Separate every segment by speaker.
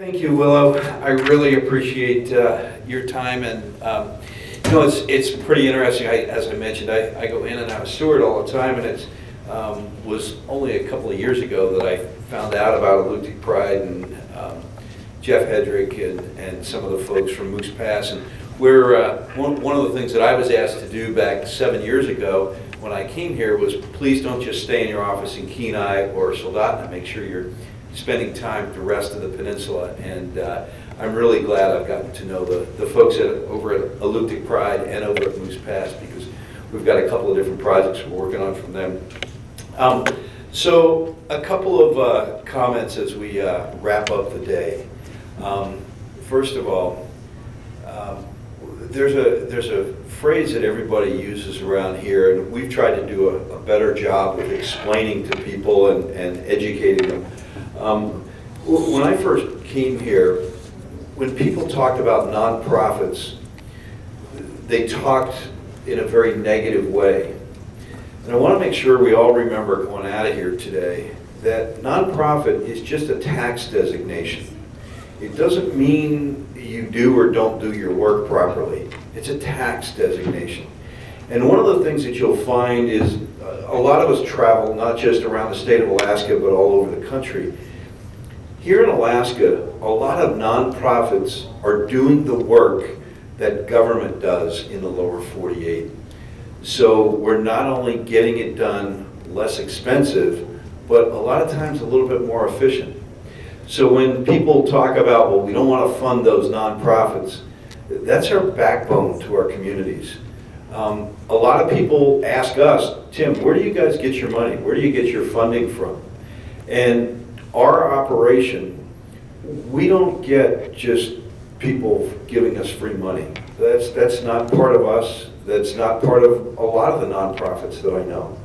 Speaker 1: Thank you, Willow. I really appreciate your time, and it's pretty interesting. As I mentioned, I go in and out of Seward all the time, and it was only a couple of years ago that I found out about Alutiiq Pride and Jeff Hedrick and some of the folks from Moose Pass. And we're one of the things that I was asked to do back 7 years ago when I came here was please don't just stay in your office in Kenai or Soldotna. Make sure you're spending time with the rest of the peninsula, and I'm really glad I've gotten to know the folks over at Alutiiq Pride and over at Moose Pass, because we've got a couple of different projects we're working on from them. So a couple of comments as we wrap up the day. First of all, there's a phrase that everybody uses around here, and we've tried to do a better job of explaining to people and educating them. When I first came here, when people talked about nonprofits, they talked in a very negative way. And I want to make sure we all remember going out of here today that nonprofit is just a tax designation. It doesn't mean you do or don't do your work properly. It's a tax designation. And one of the things that you'll find is a lot of us travel not just around the state of Alaska, but all over the country. Here in Alaska, a lot of nonprofits are doing the work that government does in the lower 48. So we're not only getting it done less expensive, but a lot of times a little bit more efficient. So when people talk about, well, we don't want to fund those nonprofits, that's our backbone to our communities. A lot of people ask us, Tim, where do you guys get your money? Where do you get your funding from? And our operation, we don't get just people giving us free money. That's not part of us. That's not part of a lot of the nonprofits that I know.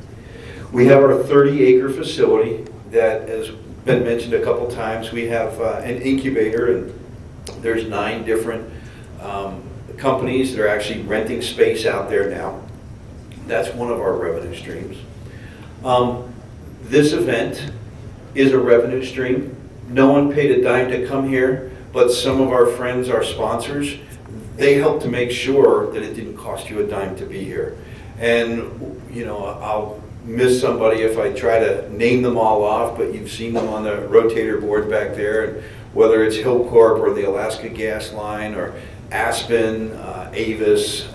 Speaker 1: We have our 30-acre facility that has been mentioned a couple times. We have an incubator, and there's 9 different companies that are actually renting space out there now. That's one of our revenue streams. This event is a revenue stream. No one paid a dime to come here, but some of our friends, our sponsors, they helped to make sure that it didn't cost you a dime to be here. And I'll miss somebody if I try to name them all off, but you've seen them on the rotator board back there, and whether it's Hillcorp or the Alaska Gas Line or Aspen, Avis,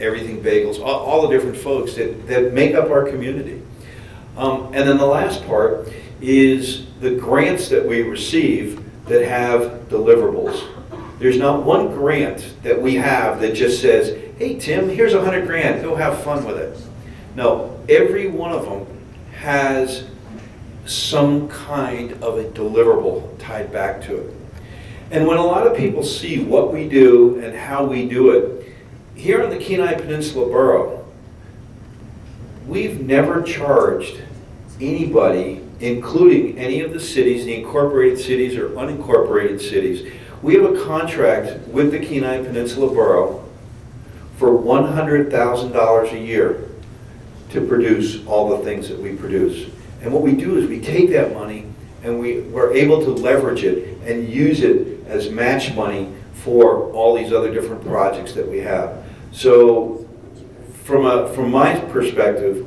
Speaker 1: Everything Bagels, all the different folks that make up our community. And then the last part is the grants that we receive that have deliverables. There's not one grant that we have that just says, hey Tim, here's 100 grand, go have fun with it. No, every one of them has some kind of a deliverable tied back to it. And when a lot of people see what we do and how we do it, here in the Kenai Peninsula Borough, we've never charged anybody, including any of the cities, the incorporated cities or unincorporated cities. We have a contract with the Kenai Peninsula Borough for $100,000 a year to produce all the things that we produce. And what we do is we take that money and we're able to leverage it and use it as match money for all these other different projects that we have. So from my perspective,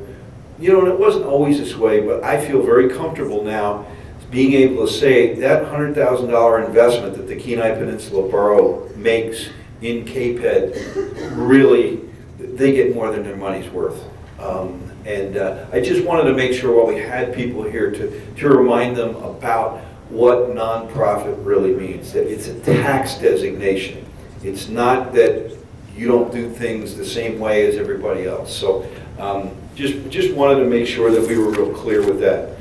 Speaker 1: and it wasn't always this way, but I feel very comfortable now being able to say that $100,000 investment that the Kenai Peninsula Borough makes in KPEDD, really, they get more than their money's worth. And I just wanted to make sure while we had people here to remind them about what nonprofit really means, that it's a tax designation. It's not that you don't do things the same way as everybody else. So just wanted to make sure that we were real clear with that.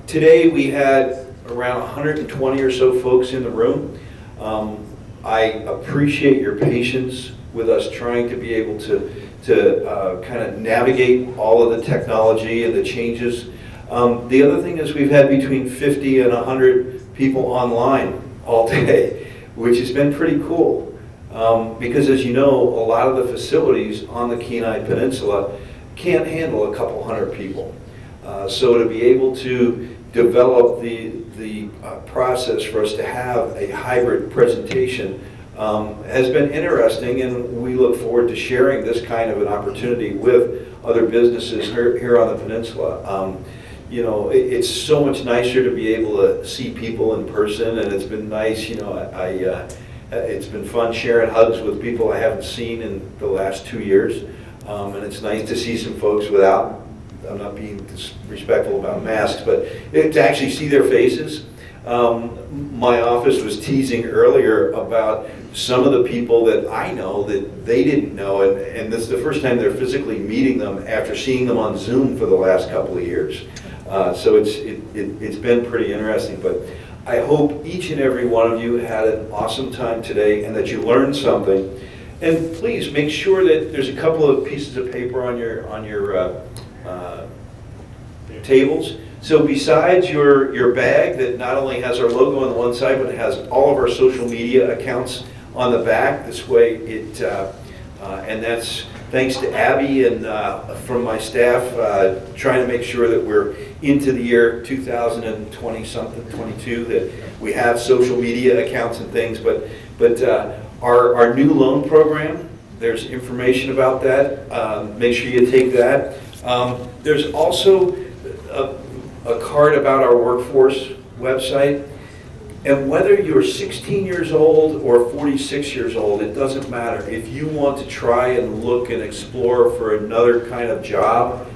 Speaker 1: Today we had around 120 or so folks in the room. I appreciate your patience with us trying to be able to kind of navigate all of the technology and the changes. The other thing is we've had between 50 and 100 people online all day, which has been pretty cool. Because as you know, a lot of the facilities on the Kenai Peninsula can't handle a couple hundred people. So to be able to developed the process for us to have a hybrid presentation has been interesting, and we look forward to sharing this kind of an opportunity with other businesses here on the peninsula. You know, it's so much nicer to be able to see people in person, and it's been nice, you know, it's been fun sharing hugs with people I haven't seen in the last 2 years, and it's nice to see some folks without, I'm not being disrespectful about masks, but to actually see their faces. My office was teasing earlier about some of the people that I know that they didn't know, and this is the first time they're physically meeting them after seeing them on Zoom for the last couple of years. So it's been pretty interesting, but I hope each and every one of you had an awesome time today and that you learned something. And please make sure that there's a couple of pieces of paper on your tables. So besides your bag that not only has our logo on the one side, but it has all of our social media accounts on the back. This way and that's thanks to Abby and from my staff trying to make sure that we're into the year 2020 something, 22, that we have social media accounts and things. But our new loan program, there's information about that. Make sure you take that. There's also a card about our workforce website. And whether you're 16 years old or 46 years old, it doesn't matter. If you want to try and look and explore for another kind of job,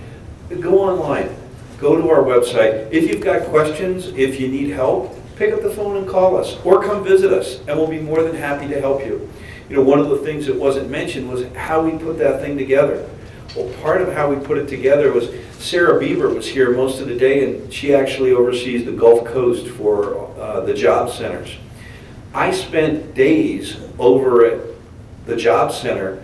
Speaker 1: go online. Go to our website. If you've got questions, if you need help, pick up the phone and call us, or come visit us, and we'll be more than happy to help you. You know, one of the things that wasn't mentioned was how we put that thing together. Well, part of how we put it together was Sarah Bieber was here most of the day, and she actually oversees the Gulf Coast for the job centers. I spent days over at the job center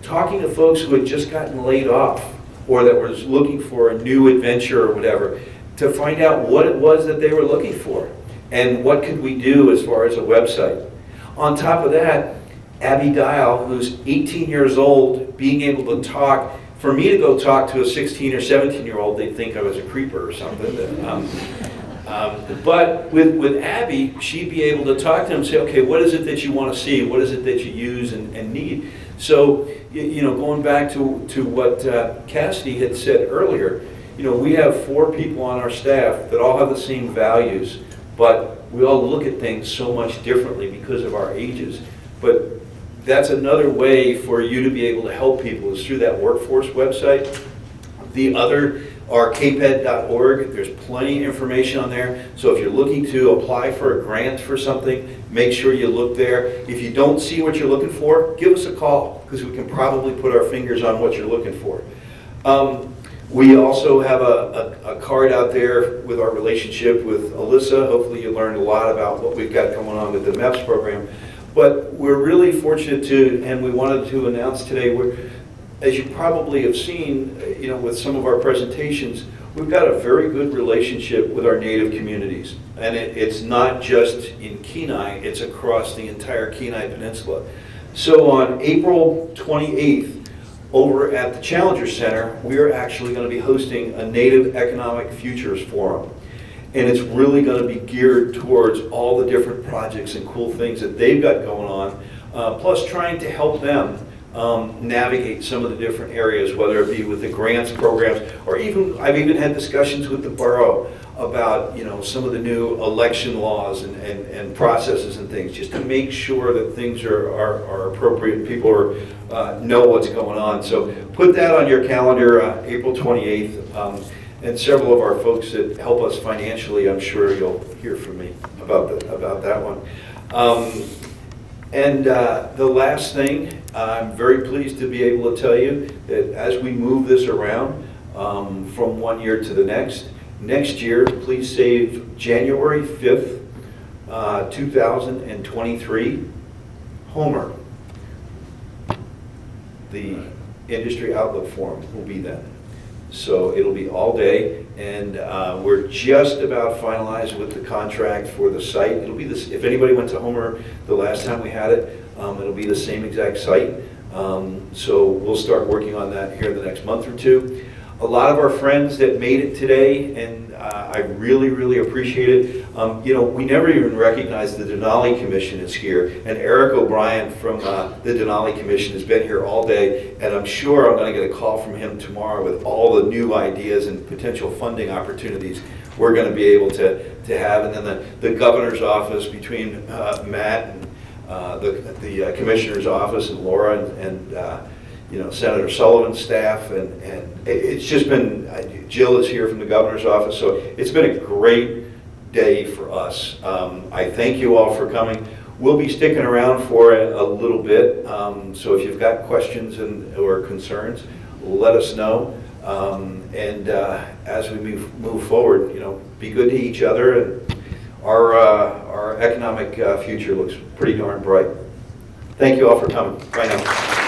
Speaker 1: talking to folks who had just gotten laid off or that was looking for a new adventure or whatever, to find out what it was that they were looking for and what could we do as far as a website. On top of that, Abby Dial, who's 18 years old, being able to talk. For me to go talk to a 16 or 17-year-old, they'd think I was a creeper or something. But with Abby, she'd be able to talk to them and say, okay, what is it that you want to see? What is it that you use and need? So, you know, going back to what Cassidy had said earlier, you know, we have 4 people on our staff that all have the same values, but we all look at things so much differently because of our ages. But that's another way for you to be able to help people is through that workforce website. The other are kped.org. There's plenty of information on there. So if you're looking to apply for a grant for something, make sure you look there. If you don't see what you're looking for, give us a call because we can probably put our fingers on what you're looking for. We also have a card out there with our relationship with Alyssa. Hopefully you learned a lot about what we've got going on with the MEPS program. But we're really fortunate to, and we wanted to announce today, as you probably have seen, you know, with some of our presentations, we've got a very good relationship with our Native communities. And it's not just in Kenai, it's across the entire Kenai Peninsula. So on April 28th, over at the Challenger Center, we're actually going to be hosting a Native Economic Futures Forum. And it's really going to be geared towards all the different projects and cool things that they've got going on, plus trying to help them navigate some of the different areas, whether it be with the grants programs, or I've even had discussions with the borough about, you know, some of the new election laws and processes and things, just to make sure that things are appropriate and people know what's going on. So put that on your calendar, April 28th. And several of our folks that help us financially, I'm sure you'll hear from me about that one. And the last thing, I'm very pleased to be able to tell you that as we move this around from one year to the next year, please save January 5th, 2023, Homer. The Industry Outlook Forum will be then. So it'll be all day, and we're just about finalized with the contract for the site. It'll be this. If anybody went to Homer the last time we had it, it'll be the same exact site. So we'll start working on that here in the next month or two. a lot of our friends that made it today, and I really, really appreciate it. You know, we never even recognized the Denali Commission is here, and Eric O'Brien from the Denali Commission has been here all day, and I'm sure I'm going to get a call from him tomorrow with all the new ideas and potential funding opportunities we're going to be able to have. And then the governor's office, between Matt and the commissioner's office and Laura and you know, Senator Sullivan's staff, and it's just been, Jill is here from the governor's office, so it's been a great day for us. I thank you all for coming. We'll be sticking around for a little bit, so if you've got questions or concerns, let us know. And as we move forward, you know, be good to each other, and our economic future looks pretty darn bright. Thank you all for coming. Bye now.